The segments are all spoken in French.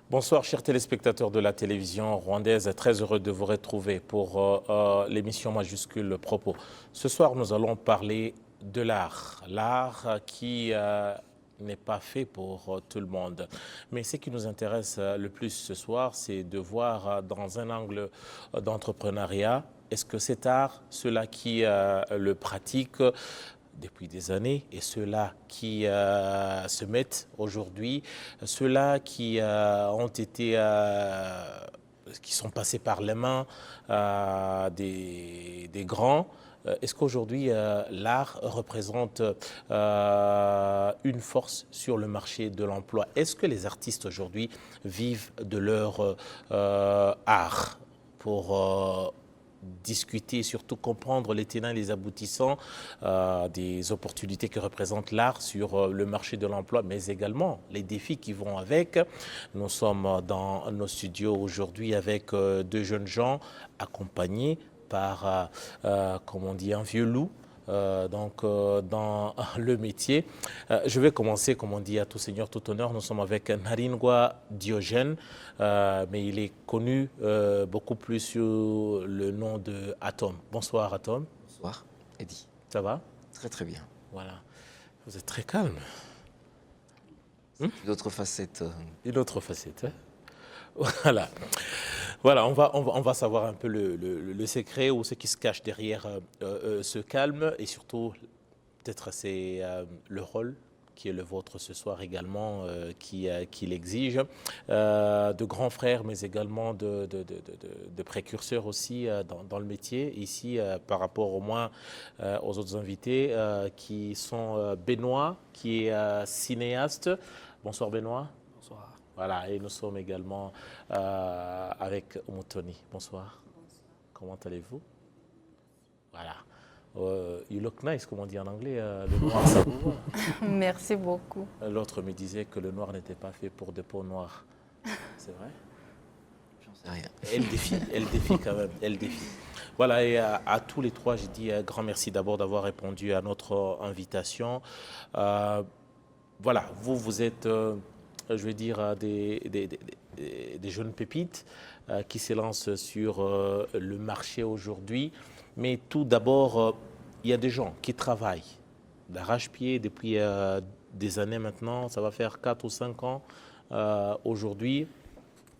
Bonsoir, chers téléspectateurs de la télévision rwandaise. Très heureux de vous retrouver pour l'émission majuscule Propos. Ce soir, nous allons parler de l'art. L'art qui n'est pas fait pour tout le monde. Mais ce qui nous intéresse le plus ce soir, c'est de voir dans un angle d'entrepreneuriat, est-ce que cet art, ceux-là qui le pratiquent, depuis des années, et ceux-là qui se mettent aujourd'hui, ceux-là qui ont été, qui sont passés par les mains des grands. Est-ce qu'aujourd'hui l'art représente une force sur le marché de l'emploi? Est-ce que les artistes aujourd'hui vivent de leur art pour discuter, surtout comprendre les tenants et les aboutissants des opportunités que représente l'art sur le marché de l'emploi, mais également les défis qui vont avec. Nous sommes dans nos studios aujourd'hui avec deux jeunes gens accompagnés par, comme on dit, un vieux loup. Dans le métier. Je vais commencer, comme on dit, à tout seigneur, tout honneur. Nous sommes avec Ntarindwa Diogène, mais il est connu beaucoup plus sous le nom de Atom. Bonsoir Atom. Bonsoir, Eddy. Ça va? Très très bien. Voilà. Vous êtes très calme. Une autre facette. Une autre facette. Voilà. Voilà, on va savoir un peu le secret ou ce qui se cache derrière ce calme et surtout, peut-être c'est le rôle qui est le vôtre ce soir également qui l'exige, de grands frères mais également de précurseurs aussi dans le métier. Ici, par rapport au moins aux autres invités qui sont Benoît, qui est cinéaste. Bonsoir Benoît. Bonsoir. Voilà, et nous sommes également avec Omotoni. Bonsoir. Comment allez-vous? Voilà. You look nice, comme on dit en anglais. Le noir, ça vous va. Merci beaucoup. L'autre me disait que le noir n'était pas fait pour des peaux noires. C'est vrai? J'en sais rien. Elle défie quand même, elle défie. Voilà, et à tous les trois, je dis un grand merci d'abord d'avoir répondu à notre invitation. Voilà, vous êtes... je vais dire, des jeunes pépites qui s'élancent sur le marché aujourd'hui. Mais tout d'abord, il y a des gens qui travaillent d'arrache-pied depuis des années maintenant. Ça va faire 4 ou 5 ans aujourd'hui.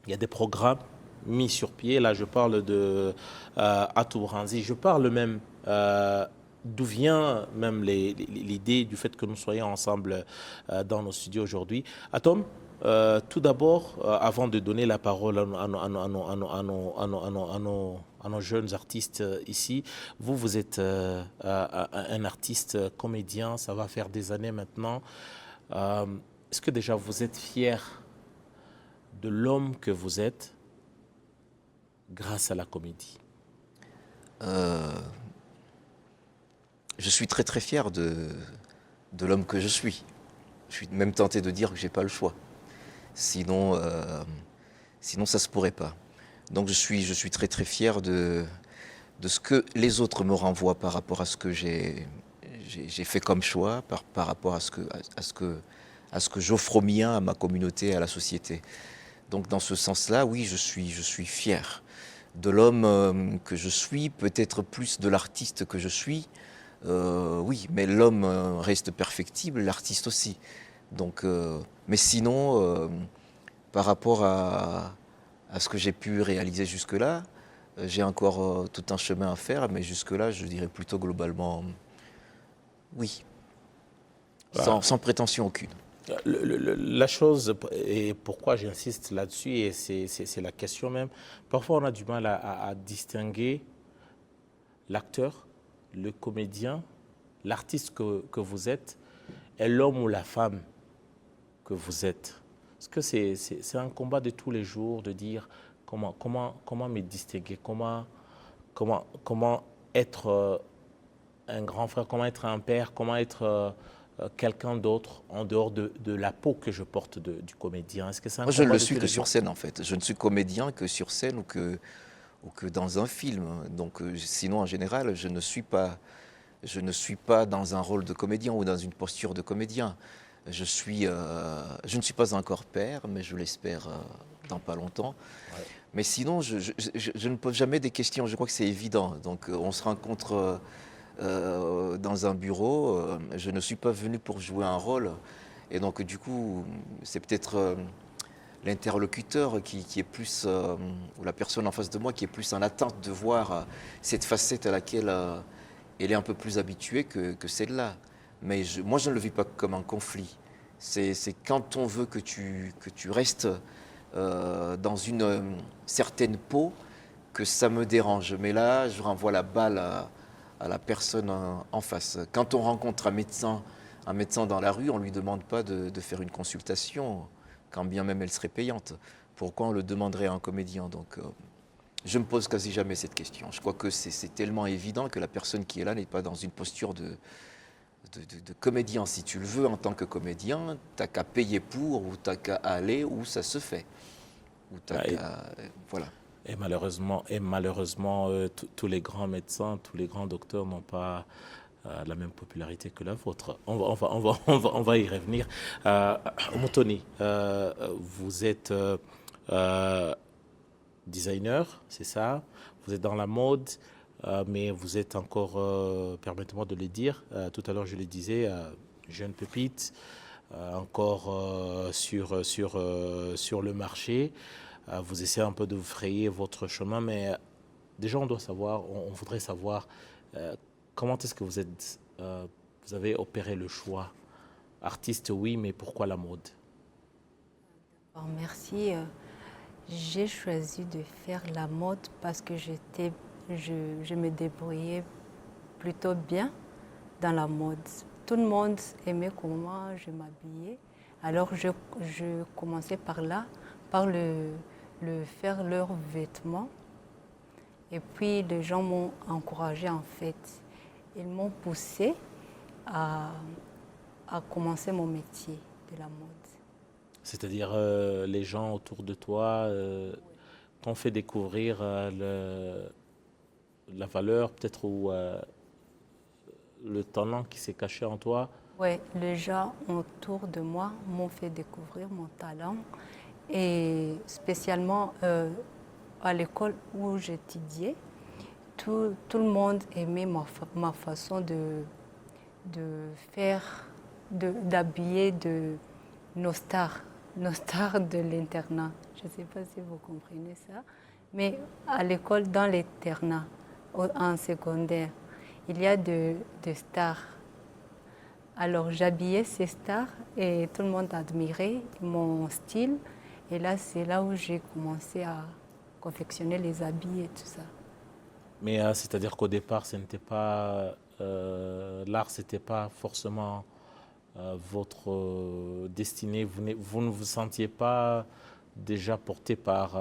Il y a des programmes mis sur pied. Là, je parle de Atou Branzi. Je parle même d'où vient même l'idée du fait que nous soyons ensemble dans nos studios aujourd'hui. Atom, tout d'abord, avant de donner la parole à nos jeunes artistes ici, vous êtes un artiste comédien, ça va faire des années maintenant. Est-ce que déjà vous êtes fier de l'homme que vous êtes grâce à la comédie? Je suis très très fier de l'homme que je suis. Je suis même tenté de dire que j'ai pas le choix. Sinon, sinon ça se pourrait pas. Donc je suis très très fier de ce que les autres me renvoient par rapport à ce que j'ai fait comme choix, par rapport à ce que j'offre au mien, à ma communauté, à la société. Donc dans ce sens-là, oui, je suis fier de l'homme que je suis, peut-être plus de l'artiste que je suis. Oui, mais l'homme reste perfectible, l'artiste aussi. Donc, mais sinon, par rapport à ce que j'ai pu réaliser jusque-là, j'ai encore tout un chemin à faire, mais jusque-là, je dirais plutôt globalement oui, sans prétention aucune. La chose, et pourquoi j'insiste là-dessus, et c'est la question même, parfois on a du mal à distinguer l'acteur, le comédien, l'artiste que vous êtes, et l'homme ou la femme que vous êtes. Parce que c'est un combat de tous les jours de dire comment me distinguer, comment être un grand frère, comment être un père, comment être quelqu'un d'autre en dehors de la peau que je porte du comédien. Est-ce que c'est un Moi, je ne combat le de suis tous que les sur jours? scène, en fait. Je ne suis comédien que sur scène ou que dans un film. Donc, sinon, en général, je ne suis pas dans un rôle de comédien ou dans une posture de comédien. Je ne suis pas encore père, mais je l'espère dans pas longtemps. Ouais. Mais sinon, je ne pose jamais des questions. Je crois que c'est évident. Donc, on se rencontre dans un bureau. Je ne suis pas venu pour jouer un rôle. Et donc, du coup, c'est peut-être l'interlocuteur qui est plus, ou la personne en face de moi qui est plus en attente de voir cette facette à laquelle elle est un peu plus habituée que celle-là. Mais moi, je ne le vis pas comme un conflit. C'est quand on veut que tu restes dans une certaine peau que ça me dérange. Mais là, je renvoie la balle à la personne en face. Quand on rencontre un médecin dans la rue, on ne lui demande pas de faire une consultation, quand bien même elle serait payante. Pourquoi on le demanderait à un comédien? Donc, je me pose quasi jamais cette question. Je crois que c'est tellement évident que la personne qui est là n'est pas dans une posture de comédien. Si tu le veux en tant que comédien, t'as qu'à payer pour, ou t'as qu'à aller où ça se fait. Ou t'as qu'à... Voilà. Et malheureusement, tous les grands médecins, tous les grands docteurs n'ont pas la même popularité que la vôtre. On va y revenir. Moutoni, vous êtes designer, c'est ça? Vous êtes dans la mode, mais vous êtes encore, permettez-moi de le dire, tout à l'heure je le disais, jeune pépite, encore sur le marché. Vous essayez un peu de vous frayer votre chemin, mais déjà on doit savoir, on voudrait savoir comment est-ce que vous avez opéré le choix. Artiste, oui, mais pourquoi la mode? Alors, merci. J'ai choisi de faire la mode parce que je me débrouillais plutôt bien dans la mode. Tout le monde aimait comment je m'habillais. Alors je commençais par là, par le faire leurs vêtements. Et puis les gens m'ont encouragé en fait. Ils m'ont poussé à commencer mon métier de la mode. C'est-à-dire les gens autour de toi t'ont fait découvrir la valeur peut-être ou le talent qui s'est caché en toi. Oui, les gens autour de moi m'ont fait découvrir mon talent. Et spécialement à l'école où j'étudiais, tout le monde aimait ma façon d'habiller nos stars de l'internat. Je ne sais pas si vous comprenez ça, mais à l'école, dans l'internat, en secondaire, il y a de stars. Alors j'habillais ces stars et tout le monde admirait mon style. Et là, c'est là où j'ai commencé à confectionner les habits et tout ça. Mais c'est-à-dire qu'au départ, ce n'était pas l'art, c'était pas forcément votre destinée. Vous ne vous sentiez pas déjà porté par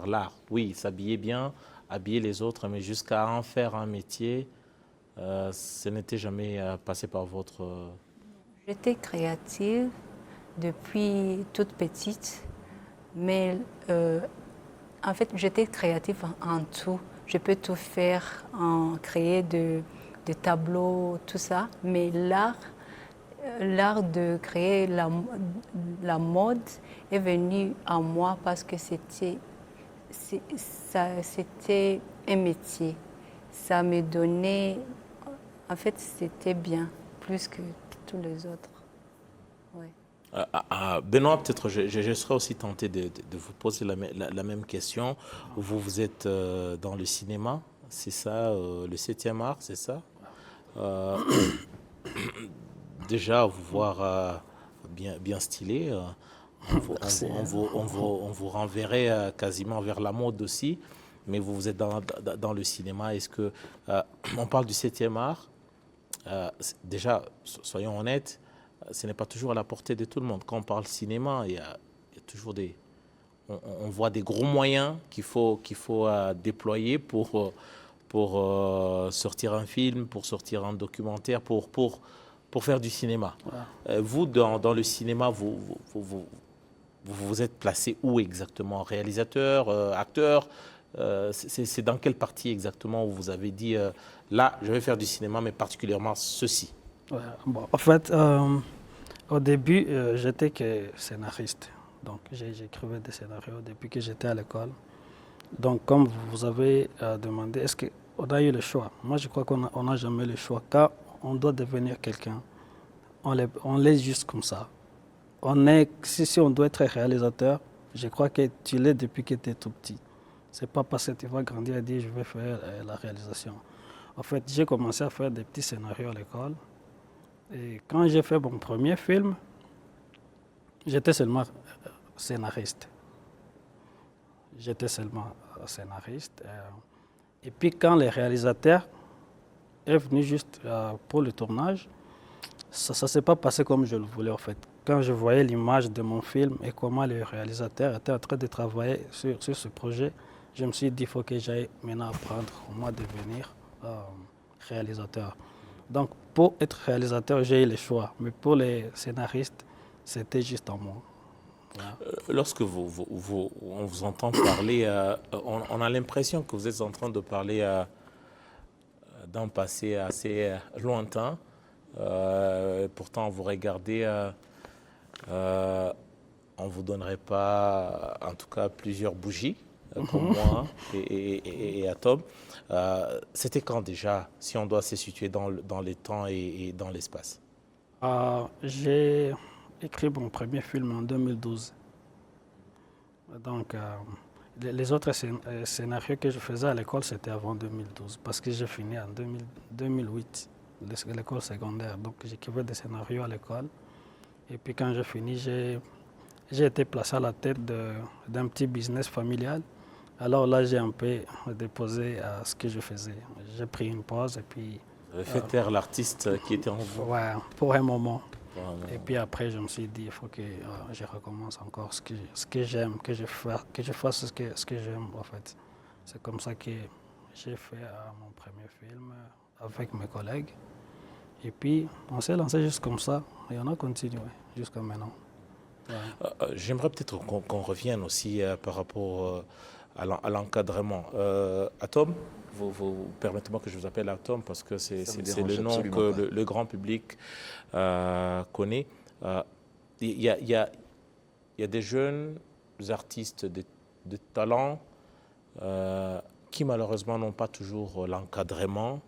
l'art. Oui, s'habiller bien, habiller les autres, mais jusqu'à en faire un métier, ce n'était jamais passé par votre... J'étais créative depuis toute petite, mais en fait, j'étais créative en tout. Je peux tout faire, créer des tableaux, tout ça, mais l'art de créer la mode est venu à moi parce que c'était un métier. Ça me donnait, en fait, c'était bien, plus que tous les autres. Ouais. Benoît, peut-être je serais aussi tenté de vous poser la même question. Vous êtes dans le cinéma, c'est ça, le 7e art, c'est ça? Déjà, vous voir bien stylé, on vous renverrait quasiment vers la mode aussi, mais vous êtes dans le cinéma. Est-ce que on parle du 7e art? Déjà, soyons honnêtes, ce n'est pas toujours à la portée de tout le monde. Quand on parle cinéma, il y a toujours on voit des gros moyens qu'il faut déployer pour sortir un film, pour sortir un documentaire, pour faire du cinéma. Voilà. Vous, dans le cinéma, vous êtes placé où exactement? Réalisateur, acteur? C'est dans quelle partie exactement où vous avez dit là, je vais faire du cinéma, mais particulièrement ceci? Ouais, bon, en fait, Au début, j'étais que scénariste. Donc, j'écrivais des scénarios depuis que j'étais à l'école. Donc, comme vous avez demandé, est-ce qu'on a eu le choix? Moi, je crois qu'on n'a jamais le choix. Quand on doit devenir quelqu'un, on l'est juste comme ça. Si on doit être réalisateur, je crois que tu l'es depuis que tu es tout petit. C'est pas parce que tu vas grandir et dire je vais faire la réalisation. En fait, j'ai commencé à faire des petits scénarios à l'école. Et quand j'ai fait mon premier film, j'étais seulement scénariste. J'étais seulement scénariste. Et puis quand le réalisateur est venu juste pour le tournage, ça ne s'est pas passé comme je le voulais en fait. Quand je voyais l'image de mon film et comment le réalisateur était en train de travailler sur ce projet, je me suis dit qu'il faut que j'aille maintenant apprendre comment devenir réalisateur. Donc pour être réalisateur, j'ai eu le choix. Mais pour les scénaristes, c'était juste en moi. Voilà. Lorsque on vous entend parler, on a l'impression que vous êtes en train de parler d'un passé assez lointain. Pourtant, vous regardez, on ne vous donnerait pas, en tout cas, plusieurs bougies, comme moi et Atom. C'était quand déjà, si on doit se situer dans les temps et dans l'espace? J'ai écrit mon premier film en 2012. Donc, les autres scénarios que je faisais à l'école, c'était avant 2012, parce que j'ai fini en 2008, l'école secondaire. Donc, j'écrivais des scénarios à l'école. Et puis, quand j'ai fini, j'ai été placé à la tête d'un petit business familial. Alors là, j'ai un peu déposé ce que je faisais. J'ai pris une pause et puis... Vous avez fait taire l'artiste qui était en vous. Ouais, pour un moment. Et puis après, je me suis dit, il faut que je recommence encore ce que j'aime, que je fasse ce que j'aime, en fait. C'est comme ça que j'ai fait mon premier film avec mes collègues. Et puis, on s'est lancé juste comme ça et on a continué jusqu'à maintenant. Ouais. J'aimerais peut-être qu'on revienne aussi par rapport à l'encadrement. Atom, permettez-moi que je vous appelle Atom parce que c'est le nom que le grand public connaît. Il y a des jeunes artistes de talent qui malheureusement n'ont pas toujours l'encadrement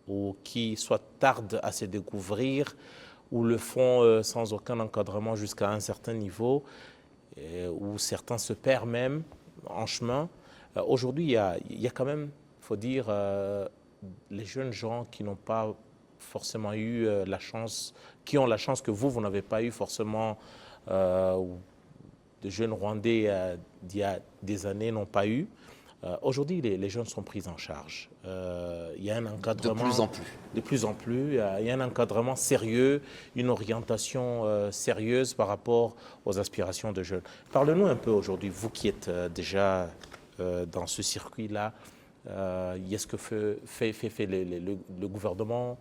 ou qui soit tardent à se découvrir ou le font sans aucun encadrement jusqu'à un certain niveau, où certains se perdent même en chemin. Aujourd'hui, il y a quand même, il faut dire, les jeunes gens qui n'ont pas forcément eu la chance, qui ont la chance que vous n'avez pas eu forcément, ou de jeunes Rwandais d'il y a des années n'ont pas eu. Aujourd'hui, les jeunes sont pris en charge. Il y a un encadrement... De plus en plus. De plus en plus. Il y a un encadrement sérieux, une orientation sérieuse par rapport aux aspirations de jeunes. Parlez-nous un peu aujourd'hui, vous qui êtes déjà dans ce circuit-là. Est-ce que fait le gouvernement?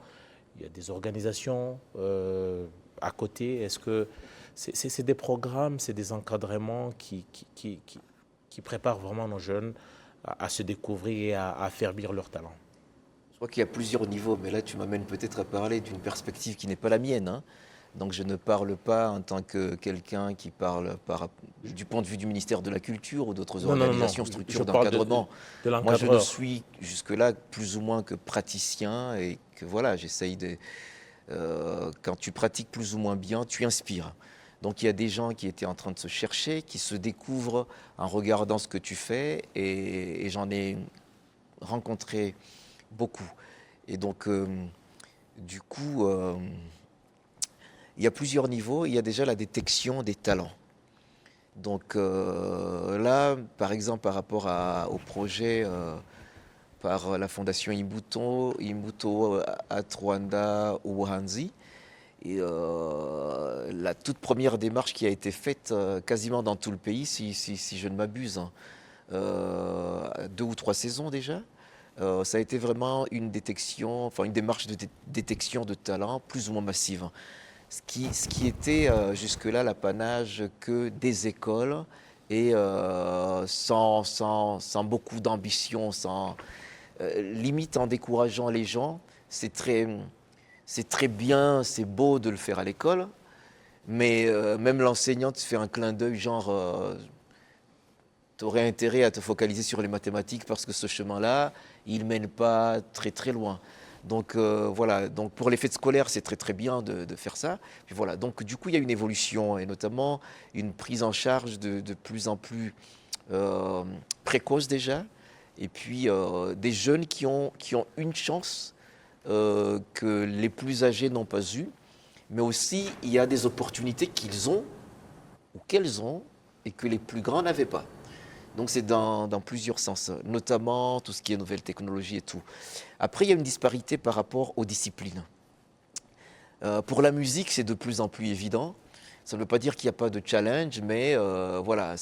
Il y a des organisations à côté. Est-ce que c'est des programmes, c'est des encadrements qui préparent vraiment nos jeunes à se découvrir et à affermir leur talent? Je crois qu'il y a plusieurs niveaux, mais là tu m'amènes peut-être à parler d'une perspective qui n'est pas la mienne. Hein. Donc je ne parle pas en tant que quelqu'un qui parle du point de vue du ministère de la Culture ou d'autres organisations, structures d'encadrement. Moi je ne suis jusque-là plus ou moins que praticien et que voilà, j'essaye de... quand tu pratiques plus ou moins bien, tu inspires. Donc il y a des gens qui étaient en train de se chercher, qui se découvrent en regardant ce que tu fais et j'en ai rencontré beaucoup. Et donc du coup, il y a plusieurs niveaux. Il y a déjà la détection des talents. Donc là, par exemple, par rapport au projet par la fondation Imbuto Atwanda Ubuhanzi, et la toute première démarche qui a été faite quasiment dans tout le pays, si je ne m'abuse, 2 ou 3 saisons déjà, ça a été vraiment une détection, enfin une démarche de détection de talent plus ou moins massive. Ce qui était jusque-là l'apanage que des écoles et sans beaucoup d'ambition, limite en décourageant les gens. C'est très bien, c'est beau de le faire à l'école, Mais même l'enseignante fait un clin d'œil, genre, tu aurais intérêt à te focaliser sur les mathématiques parce que ce chemin-là, il mène pas très très loin. Donc voilà, donc pour les fêtes scolaires, c'est très très bien de faire ça. Puis voilà, donc du coup, il y a une évolution et notamment une prise en charge de plus en plus précoce déjà. Et puis des jeunes qui ont une chance que les plus âgés n'ont pas eue. Mais aussi, il y a des opportunités qu'ils ont ou qu'elles ont et que les plus grands n'avaient pas. Donc c'est dans plusieurs sens, notamment tout ce qui est nouvelles technologies et tout. Après, il y a une disparité par rapport aux disciplines. Pour la musique, c'est de plus en plus évident. Ça ne veut pas dire qu'il n'y a pas de challenge, mais voilà,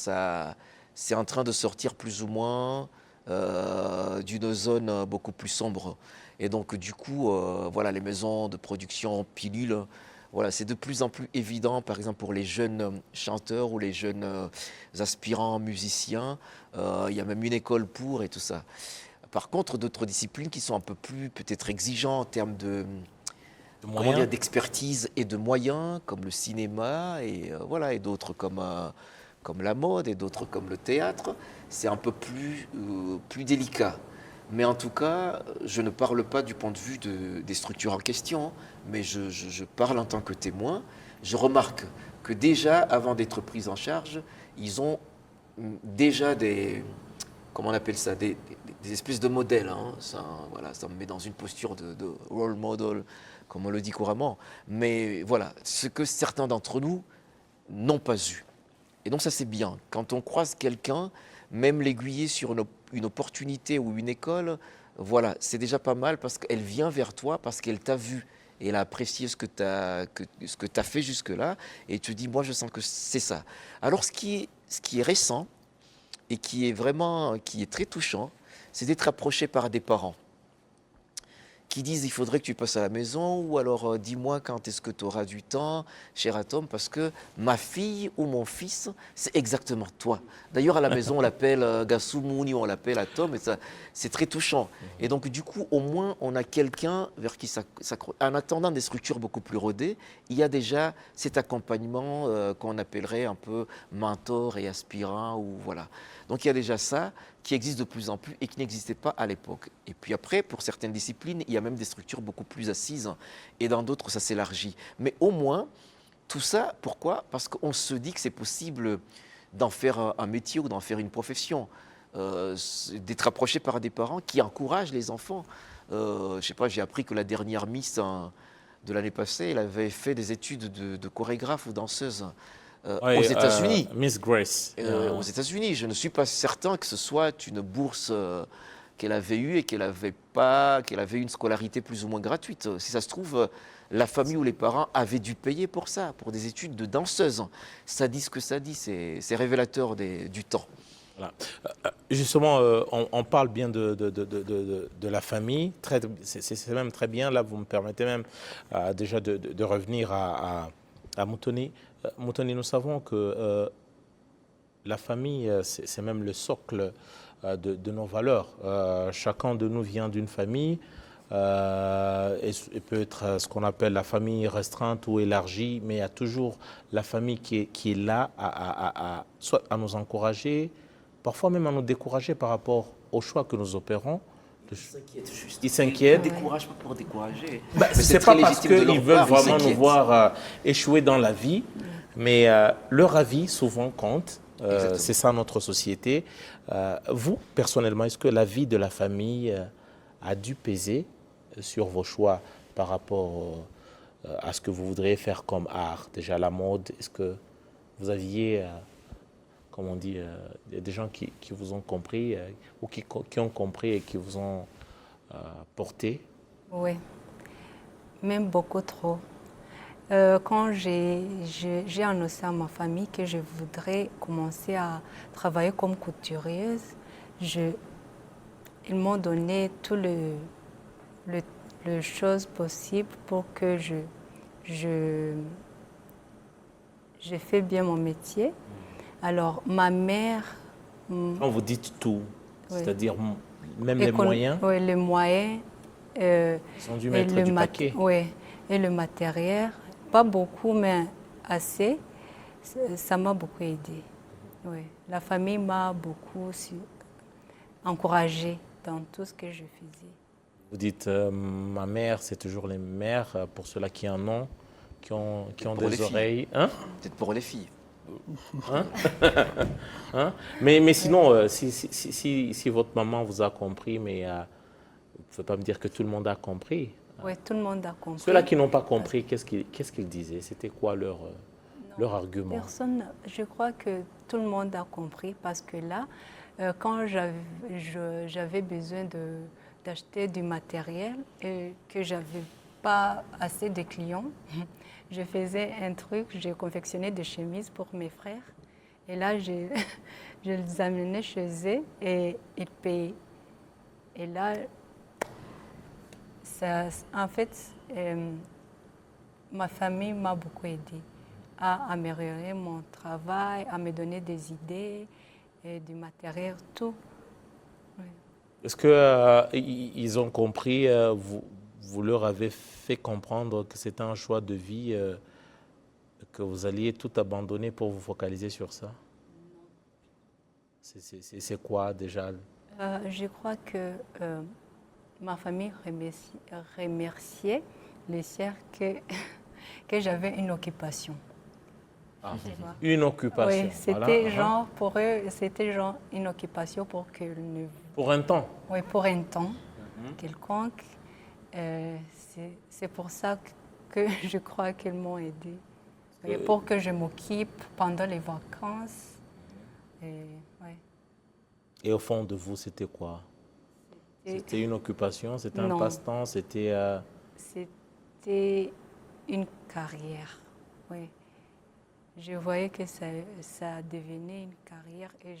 c'est en train de sortir plus ou moins d'une zone beaucoup plus sombre. Et donc du coup, voilà, les maisons de production pilules, voilà, c'est de plus en plus évident, par exemple pour les jeunes chanteurs ou les jeunes aspirants musiciens. Il y a même une école pour et tout ça. Par contre, d'autres disciplines qui sont un peu plus peut-être exigeantes en termes comment dire, d'expertise et de moyens, comme le cinéma et voilà, et d'autres comme la mode et d'autres comme le théâtre, c'est un peu plus délicat. Mais en tout cas, je ne parle pas du point de vue des structures en question, mais je parle en tant que témoin. Je remarque que déjà, avant d'être pris en charge, ils ont déjà comment on appelle ça, des espèces de modèles. Hein. Ça, voilà, ça me met dans une posture de role model, comme on le dit couramment. Mais voilà, ce que certains d'entre nous n'ont pas eu. Et donc ça, c'est bien. Quand on croise quelqu'un, même l'aiguiller sur une opportunité ou une école, voilà, c'est déjà pas mal parce qu'elle vient vers toi, parce qu'elle t'a vu et elle a apprécié ce que tu as fait jusque-là et tu dis, moi, je sens que c'est ça. Alors, ce qui est récent et qui est très touchant, c'est d'être approché par des parents qui disent il faudrait que tu passes à la maison ou alors dis-moi quand est-ce que tu auras du temps, cher Atom, parce que ma fille ou mon fils, c'est exactement toi. D'ailleurs, à la maison, on l'appelle Gasoumouni, on l'appelle Atom, et ça, c'est très touchant. Et donc, du coup, au moins, on a quelqu'un vers qui s'accroche. En attendant des structures beaucoup plus rodées, il y a déjà cet accompagnement qu'on appellerait un peu mentor et aspirant, ou voilà. Donc, il y a déjà ça qui existe de plus en plus et qui n'existait pas à l'époque. Et puis après, pour certaines disciplines, il y a même des structures beaucoup plus assises et dans d'autres, ça s'élargit. Mais au moins, tout ça, pourquoi? Parce qu'on se dit que c'est possible d'en faire un métier ou d'en faire une profession, d'être approché par des parents qui encouragent les enfants. Je sais pas, j'ai appris que la dernière Miss de l'année passée, elle avait fait des études de chorégraphe ou danseuse. Oui, aux États-Unis. Miss Grace. Aux États-Unis, je ne suis pas certain que ce soit une bourse qu'elle avait eue et qu'elle avait une scolarité plus ou moins gratuite. Si ça se trouve, la famille ou les parents avaient dû payer pour ça, pour des études de danseuse. Ça dit ce que ça dit, c'est révélateur du temps. Voilà. Justement, on parle bien de la famille. C'est même très bien. Là, vous me permettez même déjà de revenir à Moutouni. Moutouni, nous savons que la famille, c'est même le socle de nos valeurs. Chacun de nous vient d'une famille, et peut être ce qu'on appelle la famille restreinte ou élargie, mais il y a toujours la famille qui est là soit à nous encourager, parfois même à nous décourager par rapport aux choix que nous opérons. Ils s'inquiètent. Ils ne découragent pas pour décourager. C'est pas parce qu'ils veulent vraiment nous voir échouer dans la vie, mais leur avis souvent compte. C'est ça notre société. Vous, personnellement, est-ce que la vie de la famille a dû peser sur vos choix par rapport à ce que vous voudriez faire comme art? Déjà la mode, est-ce que vous aviez, comme on dit, des gens qui vous ont compris ou qui ont compris et qui vous ont porté? Oui, même beaucoup trop. Quand j'ai annoncé à ma famille que je voudrais commencer à travailler comme couturière, ils m'ont donné tout le choses possibles pour que je fais bien mon métier. Alors, ma mère... Quand vous dites tout, oui. C'est-à-dire même les moyens? Oui, les moyens. Ils ont dû mettre du paquet. Oui, et le matériel. Pas beaucoup, mais assez, ça m'a beaucoup aidé. Oui. La famille m'a beaucoup encouragée dans tout ce que je faisais. Vous dites, ma mère, c'est toujours les mères, pour ceux-là qui en ont, qui ont Pour les des filles. oreilles. Hein? Peut-être pour les filles. Hein? Hein? Mais sinon, si votre maman vous a compris, mais vous ne pouvez pas me dire que tout le monde a compris. Oui, tout le monde a compris. Ceux-là qui n'ont pas compris, qu'est-ce qu'ils disaient? C'était quoi leur argument? Personne, je crois que tout le monde a compris parce que là, quand j'avais besoin d'acheter du matériel et que j'avais pas assez de clients, je faisais un truc, j'ai confectionné des chemises pour mes frères. Et là, je les amenais chez eux et ils payaient. Et là, en fait, ma famille m'a beaucoup aidée à améliorer mon travail, à me donner des idées, et du matériel, tout. Oui. Est-ce qu'ils ont compris, vous leur avez fait comprendre que c'était un choix de vie, que vous alliez tout abandonner pour vous focaliser sur ça? C'est quoi déjà? Je crois que ma famille remerciait les siens que j'avais une occupation. Ah, Tu vois. une occupation. Oui, c'était voilà. genre, pour eux, c'était genre une occupation pour qu'ils ne... Pour un temps. Oui, pour un temps quelconque. C'est pour ça que je crois qu'ils m'ont aidé. Oui, pour que je m'occupe pendant les vacances. Ouais. Et au fond de vous, c'était quoi? C'était une occupation, c'était un Non. passe-temps, c'était... C'était une carrière, oui. Je voyais que ça devenait une carrière et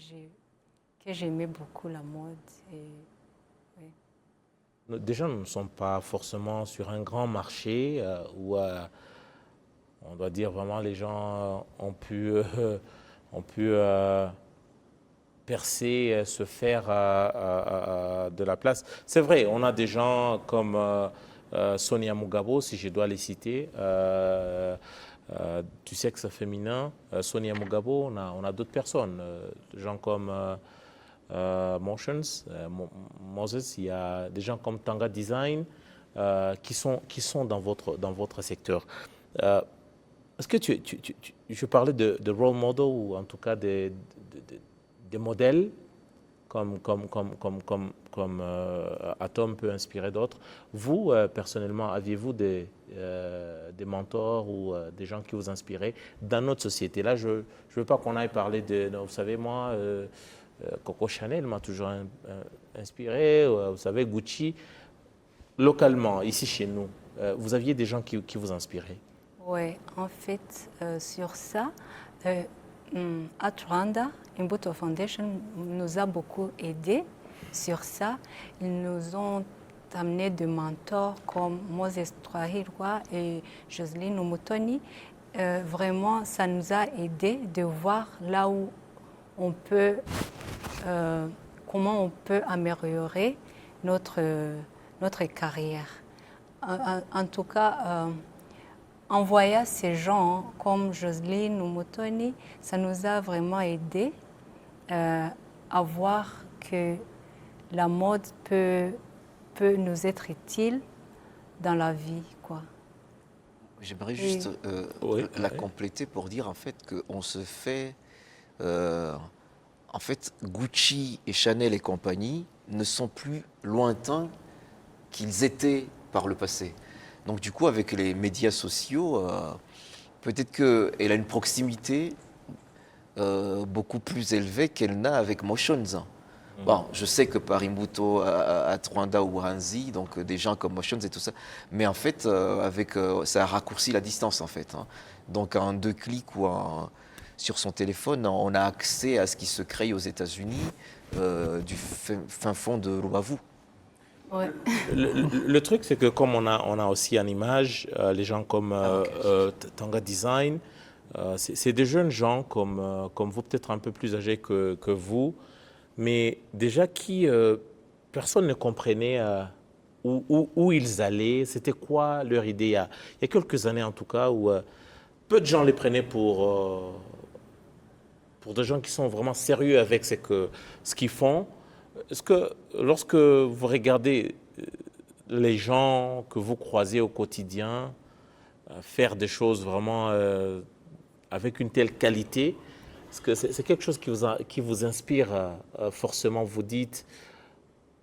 que j'aimais beaucoup la mode. Oui. Déjà, nous ne sommes pas forcément sur un grand marché où, on doit dire vraiment, les gens ont pu percer, se faire de la place. C'est vrai, on a des gens comme Sonia Mugabo, si je dois les citer, du sexe féminin. Sonia Mugabo, on a d'autres personnes, des gens comme Motions, Moses, il y a des gens comme Tanga Design qui sont dans votre secteur. Est-ce que je parlais de role model ou en tout cas des modèles comme Atom peut inspirer d'autres. Vous, personnellement, aviez-vous des mentors ou des gens qui vous inspiraient dans notre société? Là, je ne veux pas qu'on aille parler vous savez, moi, Coco Chanel m'a toujours inspiré, vous savez, Gucci. Localement, ici chez nous, vous aviez des gens qui vous inspiraient? Oui, en fait, sur ça, à Rwanda, Imbuto Foundation nous a beaucoup aidés sur ça. Ils nous ont amené des mentors comme Moses Twahirwa et Jocelyne Umutoni. Vraiment, ça nous a aidés de voir là où on peut, comment on peut améliorer notre carrière. En tout cas, en voyant ces gens comme Jocelyne ou Mutoni, ça nous a vraiment aidé à voir que la mode peut nous être utile dans la vie, quoi. J'aimerais juste la compléter pour dire en fait qu'on se fait... en fait, Gucci et Chanel et compagnie ne sont plus lointains qu'ils étaient par le passé. Donc du coup, avec les médias sociaux, peut-être qu'elle a une proximité beaucoup plus élevée qu'elle n'a avec Motions. Bon, je sais que par Imbuto, à Rwanda ou Hanzi, donc des gens comme Motions et tout ça, mais en fait, ça a raccourci la distance en fait. Hein. Donc en 2 clics ou sur son téléphone, on a accès à ce qui se crée aux États-Unis, du fin fond de Rubavu. Ouais. Le truc, c'est que comme on a aussi en image les gens comme Tanga Design, c'est des jeunes gens comme vous, peut-être un peu plus âgés que vous, mais déjà qui, personne ne comprenait où ils allaient, c'était quoi leur idée. Il y a quelques années en tout cas où peu de gens les prenaient pour des gens qui sont vraiment sérieux avec ce qu'ils font. Est-ce que lorsque vous regardez les gens que vous croisez au quotidien faire des choses vraiment avec une telle qualité, est-ce que c'est quelque chose qui vous inspire forcément? Vous dites,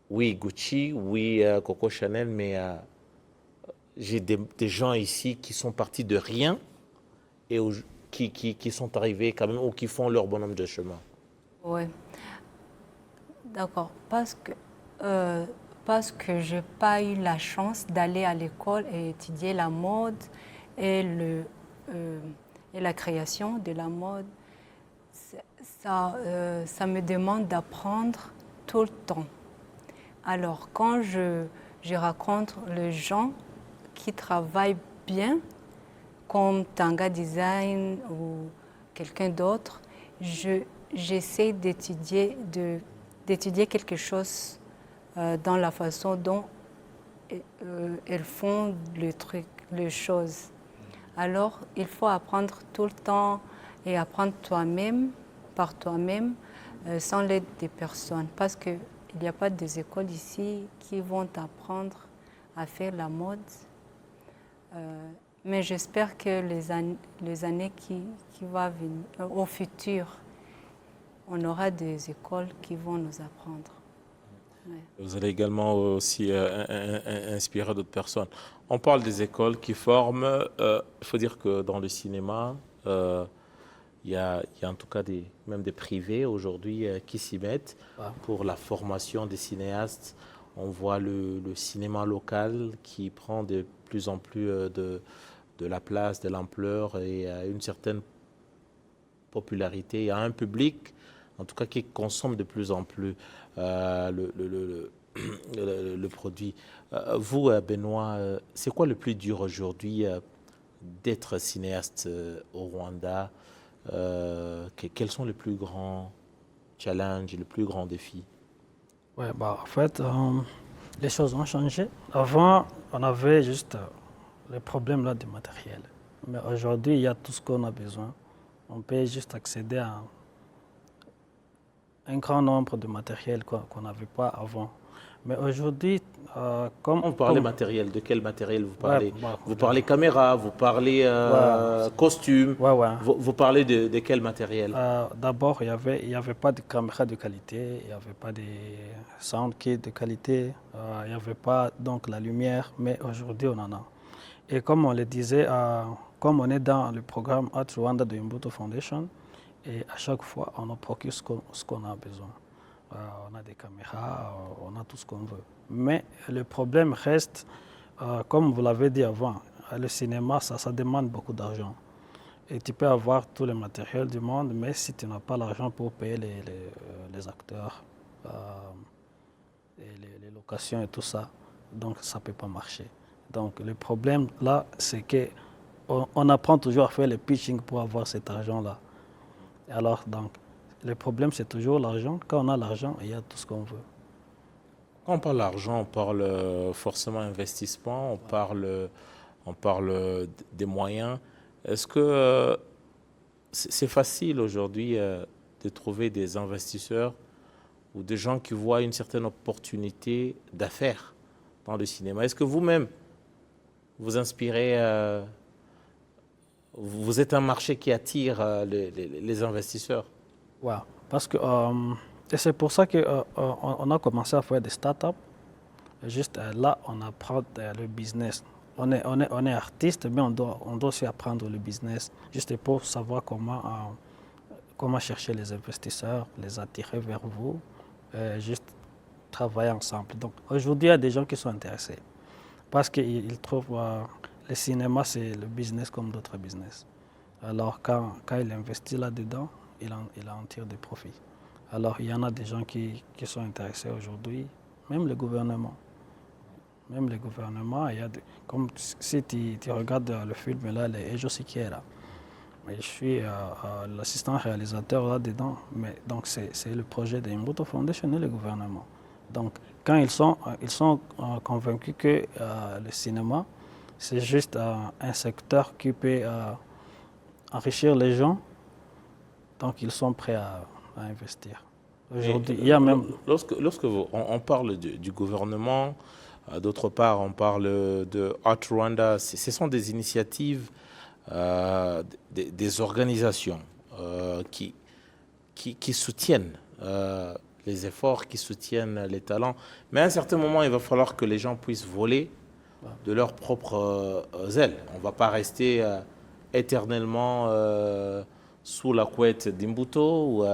oui, Gucci, oui, Coco Chanel, mais j'ai des gens ici qui sont partis de rien et qui sont arrivés quand même ou qui font leur bonhomme de chemin. Oui, d'accord. Parce que je n'ai pas eu la chance d'aller à l'école et étudier la mode et, et la création de la mode. Ça me demande d'apprendre tout le temps. Alors, quand je rencontre les gens qui travaillent bien, comme Tanga Design ou quelqu'un d'autre, j'essaie d'étudier quelque chose dans la façon dont elles font le truc, les choses. Alors, il faut apprendre tout le temps et apprendre toi-même, par toi-même, sans l'aide des personnes. Parce qu'il n'y a pas des écoles ici qui vont t'apprendre à faire la mode. Mais j'espère que les années qui vont venir, au futur, on aura des écoles qui vont nous apprendre. Ouais. Vous allez également aussi inspirer d'autres personnes. On parle des écoles qui forment. Il faut dire que dans le cinéma, il y a en tout cas même des privés aujourd'hui qui s'y mettent pour la formation des cinéastes. On voit le cinéma local qui prend de plus en plus de la place, de l'ampleur et une certaine popularité. Il y a un public, en tout cas, qui consomme de plus en plus le produit. Vous, Benoît, c'est quoi le plus dur aujourd'hui d'être cinéaste au Rwanda? Quels sont les plus grands challenges, les plus grands défis? Ouais, en fait, les choses ont changé. Avant, on avait juste les problèmes là du matériel. Mais aujourd'hui, il y a tout ce qu'on a besoin. On peut juste accéder à un grand nombre de matériel qu'on n'avait pas avant. Mais aujourd'hui, comme... On parlait matériel, de quel matériel vous parlez? Ouais, vous parlez caméra, vous parlez costume, vous parlez de quel matériel? D'abord, il y avait pas de caméra de qualité, il n'y avait pas de sound kit de qualité, il n'y avait pas donc la lumière, mais aujourd'hui on en a. Et comme on le disait, comme on est dans le programme Art Rwanda de Imbuto Foundation, et à chaque fois on nous procure ce qu'on a besoin. On a des caméras, on a tout ce qu'on veut. Mais le problème reste, comme vous l'avez dit avant, le cinéma, ça demande beaucoup d'argent. Et tu peux avoir tout le matériel du monde, mais si tu n'as pas l'argent pour payer les acteurs, et les locations et tout ça, donc ça ne peut pas marcher. Donc le problème là, c'est qu'on apprend toujours à faire le pitching pour avoir cet argent-là. Alors donc, le problème, c'est toujours l'argent. Quand on a l'argent, il y a tout ce qu'on veut. Quand on parle d'argent, on parle forcément investissement, on parle des moyens. Est-ce que c'est facile aujourd'hui de trouver des investisseurs ou des gens qui voient une certaine opportunité d'affaires dans le cinéma? Est-ce que vous-même, vous inspirez, vous êtes un marché qui attire les investisseurs? Ouais, parce que et c'est pour ça qu'on on a commencé à faire des startups. Juste là, on apprend le business. On est artiste, mais on doit aussi apprendre le business, juste pour savoir comment chercher les investisseurs, les attirer vers vous, juste travailler ensemble. Donc aujourd'hui, il y a des gens qui sont intéressés parce qu'ils trouvent le cinéma, c'est le business comme d'autres business. Alors quand il investit là-dedans, il en tire des profits. Alors il y en a des gens qui sont intéressés aujourd'hui, même le gouvernement. Même le gouvernement, il y a comme si tu regardes le film là, les Ejo Sikiera. Je suis l'assistant réalisateur là-dedans, mais donc c'est le projet de Imbuto Foundation et le gouvernement. Donc quand ils sont convaincus que le cinéma, c'est juste un secteur qui peut enrichir les gens, donc ils sont prêts à investir. Aujourd'hui, il y a même... Lorsque on parle du gouvernement, d'autre part, on parle de Art Rwanda, ce sont des initiatives, des organisations qui soutiennent les efforts, qui soutiennent les talents. Mais à un certain moment, il va falloir que les gens puissent voler de leurs propres ailes. On ne va pas rester éternellement sous la couette d'Imbuto ou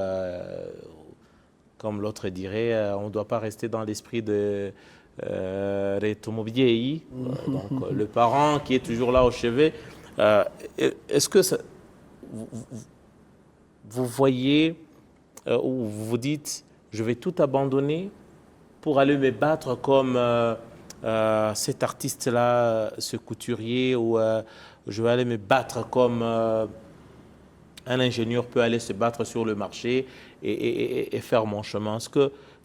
comme l'autre dirait, on ne doit pas rester dans l'esprit de Retomobiei, donc le parent qui est toujours là au chevet. Est-ce que vous voyez ou vous vous dites, je vais tout abandonner pour aller me battre comme cet artiste-là, ce couturier, ou je vais aller me battre comme un ingénieur peut aller se battre sur le marché et faire mon chemin.